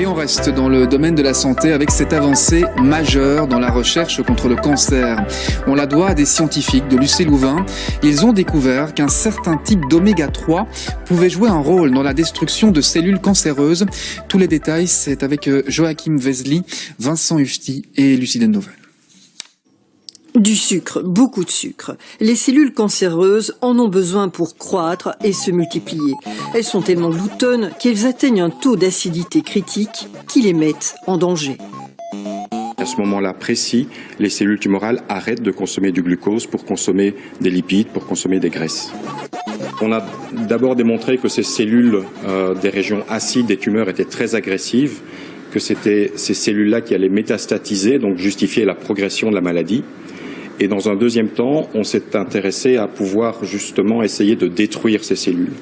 Et on reste dans le domaine de la santé avec cette avancée majeure dans la recherche contre le cancer. On la doit à des scientifiques de l'UC Louvain. Ils ont découvert qu'un certain type d'oméga 3 pouvait jouer un rôle dans la destruction de cellules cancéreuses. Tous les détails, c'est avec Joachim Vesely, Vincent Hufti et Lucille Novel. Du sucre, beaucoup de sucre. Les cellules cancéreuses en ont besoin pour croître et se multiplier. Elles sont tellement gloutonnes qu'elles atteignent un taux d'acidité critique qui les met en danger. À ce moment-là précis, les cellules tumorales arrêtent de consommer du glucose pour consommer des lipides, pour consommer des graisses. On a d'abord démontré que ces cellules des régions acides des tumeurs étaient très agressives, que c'était ces cellules-là qui allaient métastatiser, donc justifier la progression de la maladie. Et dans un deuxième temps, on s'est intéressé à pouvoir justement essayer de détruire ces cellules.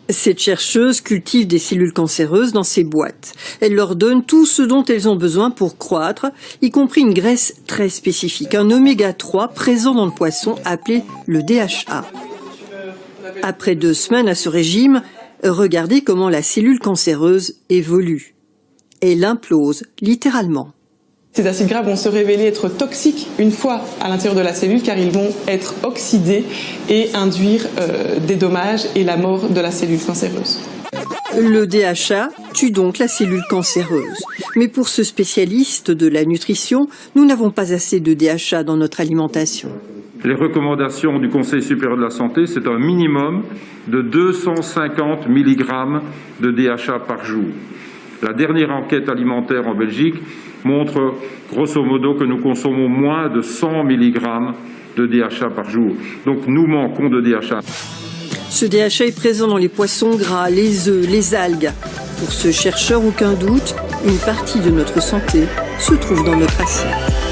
Cette chercheuse cultive des cellules cancéreuses dans ces boîtes. Elle leur donne tout ce dont elles ont besoin pour croître, y compris une graisse très spécifique, un oméga 3 présent dans le poisson appelé le DHA. Après 2 semaines à ce régime, regardez comment la cellule cancéreuse évolue. Elle implose littéralement. Ces acides gras vont se révéler être toxiques une fois à l'intérieur de la cellule car ils vont être oxydés et induire des dommages et la mort de la cellule cancéreuse. Le DHA tue donc la cellule cancéreuse. Mais pour ce spécialiste de la nutrition, nous n'avons pas assez de DHA dans notre alimentation. Les recommandations du Conseil supérieur de la santé, c'est un minimum de 250 mg de DHA par jour. La dernière enquête alimentaire en Belgique montre grosso modo que nous consommons moins de 100 mg de DHA par jour. Donc nous manquons de DHA. Ce DHA est présent dans les poissons gras, les œufs, les algues. Pour ce chercheur, aucun doute, une partie de notre santé se trouve dans notre assiette.